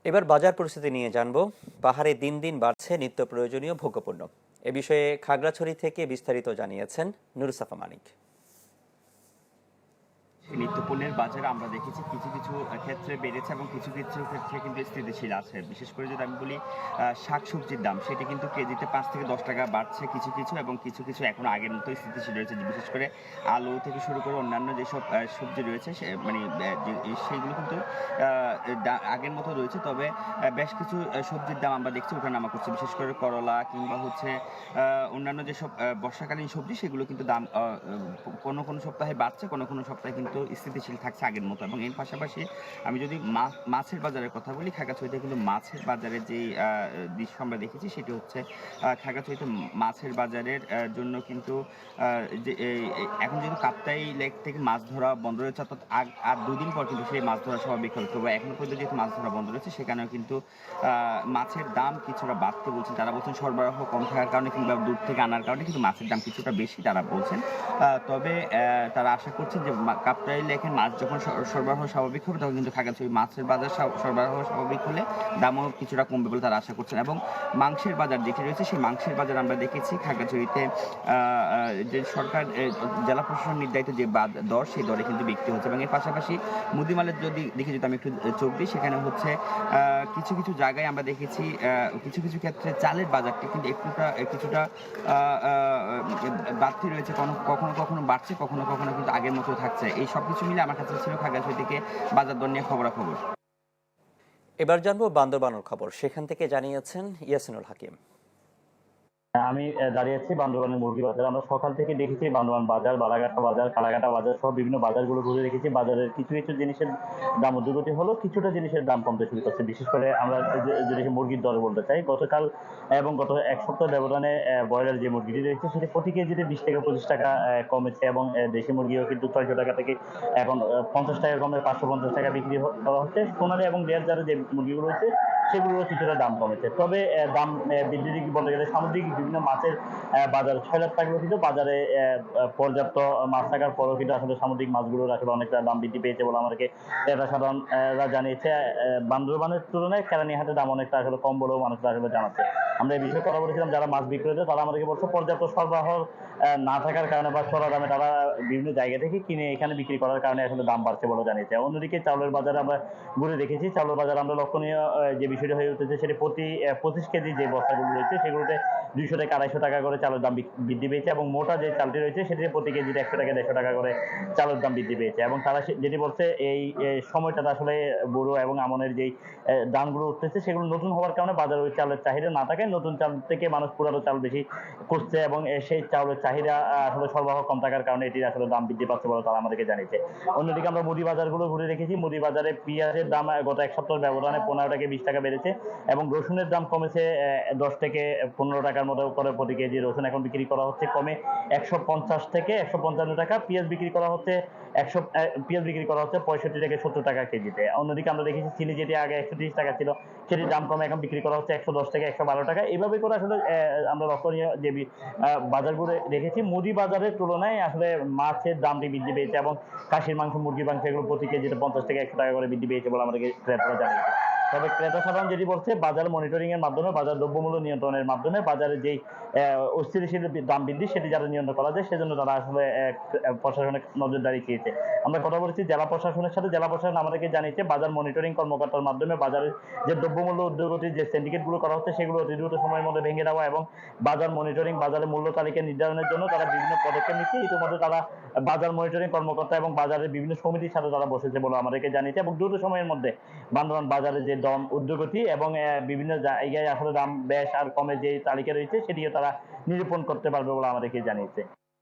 এবার বাজার পরিস্থিতি নিয়ে জানবো। পাহাড়ে দিন দিন বাড়ছে নিত্য প্রয়োজনীয় ভোগ্যপণ্য। এ বিষয়ে খাগড়াছড়ি থেকে বিস্তারিত জানিয়েছেন নুরুসাফা মানিক। নিত্যপণ্যের বাজারে আমরা দেখেছি কিছু কিছু ক্ষেত্রে বেড়েছে এবং কিছু কিছু ক্ষেত্রে কিন্তু স্থিতিশীল আছে। বিশেষ করে যদি আমি বলি শাকসবজির দাম সেটা কিন্তু কেজিতে ৫ থেকে ১০ টাকা বাড়ছে কিছু কিছু, এবং কিছু কিছু এখনো আগের মতোই স্থিতিশীল রয়েছে। বিশেষ করে আলু থেকে শুরু করে অন্যান্য যেসব সবজি রয়েছে মানে সেইগুলো কিন্তু আগের মতো রয়েছে। তবে বেশ কিছু সবজির দাম আমরা দেখছি ওঠানামা করছে। বিশেষ করে করলা কিংবা হচ্ছে অন্যান্য যেসব বর্ষাকালীন সবজি সেগুলো কিন্তু দাম কোনো কোনো সপ্তাহে বাড়ছে, কোনো কোনো সপ্তাহে কিন্তু স্থিতিশীল থাকছে আগের মতো। এবং এর পাশাপাশি আমি যদি মাছের বাজারের কথা বলি, খাগড়াছড়িতে কিন্তু মাছের বাজারের যেই দৃশ্য আমরা দেখেছি সেটি হচ্ছে খাগড়াছড়িতে মাছের বাজারের জন্য কিন্তু যে এখন যেহেতু কাপ্তাই লেক থেকে মাছ ধরা বন্ধ রয়েছে, অর্থাৎ আর ২ দিন পর কিন্তু সেই মাছ ধরা স্বাভাবিক হবে। তবে এখনো পর্যন্ত যেহেতু মাছ ধরা বন্ধ রয়েছে সেখানেও কিন্তু মাছের দাম কিছুটা বাড়তে বলছেন। তারা বলছেন সরবরাহ কম থাকার কারণে কিংবা দূর থেকে আনার কারণে কিন্তু মাছের দাম কিছুটা বেশি তারা বলছেন। তবে তারা আশা করছেন যে কাপ্তাই লেকের মাছ যখন সরবরাহ স্বাভাবিক হবে তখন কিন্তু খাগড়াছড়ি মাছের বাজার সরবরাহ স্বাভাবিক হলে দামও কিছুটা কমবে বলে তারা আশা করছেন। এবং মাংসের বাজার যেটি রয়েছে সেই মাংসের বাজার আমরা দেখেছি খাগড়াছড়িতে যে সরকার জেলা প্রশাসন নির্ধারিত যে দর সেই দরে কিন্তু বিক্রি হচ্ছে। এবং এর পাশাপাশি মুদিমালের দিকে যদি আমি একটু চোখ দিই, সেখানে হচ্ছে কিছু কিছু জায়গায় আমরা দেখেছি কিছু কিছু ক্ষেত্রে চালের বাজারটি কিন্তু কিছুটা বাড়তি রয়েছে, কখনো কখনো বাড়ছে, কখনো কখনো কিন্তু আগের মতো থাকছে। এই সব কিছু মিলে আমার কাছে ছিল খাগড়াছড়ি থেকে বাজার দর নিয়ে খবরাখবর। এবার জানবো বান্দরবানের খবর। সেখান থেকে জানিয়েছেন ইয়াসিনুল হাকিম। আমি দাঁড়িয়ে আছি বান্দরবানের মুরগি বাজার। আমরা সকাল থেকে দেখেছি বান্দরবান বাজার, বালাঘাটা বাজার, কালাঘাটা বাজার সহ বিভিন্ন বাজারগুলো ঘুরে দেখেছি। বাজারের কিছু কিছু জিনিসের দাম ঊর্ধ্বগতি হলো, কিছুটা জিনিসের দাম কমতে শুরু করছে। বিশেষ করে আমরা যদি মুরগির দর বলতে চাই, গতকাল এবং গত এক সপ্তাহ ব্যবধানে ব্রয়লার যে মুরগিটি রয়েছে সেটি প্রতি কেজিতে ২০ থেকে ২৫ টাকা কমেছে। এবং দেশি মুরগিও কিন্তু ৬০০ টাকা থেকে এখন ৫০ টাকা কমে ৫৫০ টাকা বিক্রি করা হচ্ছে। সোনালী এবং লেয়ার জাতের যে মুরগিগুলো রয়েছে সেগুলোরও কিছুটা দাম কমেছে। তবে দাম বৃদ্ধির দিক বলতে গেলে সামুদ্রিক বিভিন্ন মাছের বাজার ছয়লাভ থাকলেও কিন্তু বাজারে পর্যাপ্ত মাছ থাকার পরেও কিন্তু আসলে সামুদ্রিক মাছগুলোর আসলে অনেকটা দাম বৃদ্ধি পেয়েছে বলে আমাদেরকে ক্রেতা সাধারণরা জানিয়েছে। বান্দরবানের তুলনায় কেরানীহাটের দাম অনেকটা আসলে কম বলেও মানুষরা আসলে জানাচ্ছে। আমরা এই বিষয়ে কথা বলেছিলাম যারা মাছ বিক্রেতা, তারা আমাদেরকে বলছে পর্যাপ্ত সরবরাহ না থাকার কারণে বা চড়া দামে তারা বিভিন্ন জায়গা থেকে কিনে এখানে বিক্রি করার কারণে আসলে দাম বাড়ছে বলে জানিয়েছে। অন্যদিকে চাউলের বাজারে আমরা ঘুরে দেখেছি, চাউলের বাজার আমরা লক্ষণীয় যে বিষয়টি হয়ে উঠেছে সেটি প্রতি ২৫ কেজি যে বস্তাগুলো রয়েছে সেগুলোতে ২০০ থেকে ২৫০ টাকা করে চালের দাম বৃদ্ধি পেয়েছে। এবং মোটা যে চালটি রয়েছে সেটি প্রতি কেজিতে ১০০ থেকে ১৫০ টাকা করে চালের দাম বৃদ্ধি পেয়েছে। এবং তারা যেটি বলছে এই সময়টাতে আসলে বুড়ো এবং আমনের যেই দামগুলো উঠতেছে সেগুলো নতুন হওয়ার কারণে বাজারে ওই চালের চাহিদা না থাকায় নতুন চাল থেকে মানুষ পুরানো চাল বেশি খুঁজছে, এবং সেই চাউলের চাহিদা আসলে সরবরাহ কম থাকার কারণে এটির আসলে দাম বৃদ্ধি পাচ্ছে বলে তারা আমাদেরকে জানিয়েছে। অন্যদিকে আমরা মুদি বাজারগুলো ঘুরে রেখেছি। মুদি বাজারে পেঁয়াজের দাম গত এক সপ্তাহ ব্যবধানে ১৫ থেকে ২০ টাকা বেড়েছে, এবং রসুনের দাম কমেছে ১০ থেকে ১৫ টাকার মতো করে প্রতি কেজি। রসুন এখন বিক্রি করা হচ্ছে কমে ১৫০ থেকে ১৫৫ টাকা। পেঁয়াজ বিক্রি করা হচ্ছে ৬৫ থেকে ৭০ টাকা কেজিতে। অন্যদিকে আমরা দেখেছি চিনি যেটি আগে ১৩০ টাকা ছিল সেটির দাম কমে এখন বিক্রি করা হচ্ছে ১১০ থেকে ১১২ টাকা। এইভাবে করে আসলে আমরা লক্ষণীয় যে বাজারগুলো দেখেছি মুদি বাজারের তুলনায় আসলে মাছের দামটি বৃদ্ধি পেয়েছে, এবং খাসির মাংস, মুরগির মাংস এগুলো প্রতি কেজিতে ৫০ থেকে ১০০ টাকা করে বৃদ্ধি পেয়েছে বলে আমাদেরকে ক্রেতারা জানিয়েছে। তবে ক্রেতা সাধারণ যেটি বলছে বাজার মনিটরিং এর মাধ্যমে, বাজার দ্রব্যমূল্য নিয়ন্ত্রণের মাধ্যমে বাজারে যেই অস্থিতিশীল দাম বৃদ্ধি সেটি যাতে নিয়ন্ত্রণ করা যায় সেজন্য তারা আসলে প্রশাসনের নজরদারি চেয়েছে। আমরা কথা বলেছি জেলা প্রশাসনের সাথে, জেলা প্রশাসন আমাদেরকে জানিয়েছে বাজার মনিটরিং কর্মকর্তার মাধ্যমে বাজারের যে দ্রব্যমূল্য ঊর্ধ্বগতির যে সিন্ডিকেটগুলো করা হচ্ছে সেগুলো অতি দ্রুত সময়ের মধ্যে ভেঙে দেওয়া এবং বাজার মনিটরিং, বাজারের মূল্য তালিকা নির্ধারণের জন্য তারা বিভিন্ন পদক্ষেপ নিচ্ছে। ইতিমধ্যে তারা বাজার মনিটরিং কর্মকর্তা এবং বাজারের বিভিন্ন সমিতির সাথে তারা বসেছে বলে আমাদেরকে জানিয়েছে, এবং দ্রুত সময়ের মধ্যে বান্দরবান বাজারে যে দাম ঊর্ধ্বগতি এবং বিভিন্ন জায়গায় আসলে দাম বেশ আর কমের যে তালিকা রয়েছে সেটিও তারা নিরূপণ করতে পারবে বলে আমাদেরকে জানিয়েছে।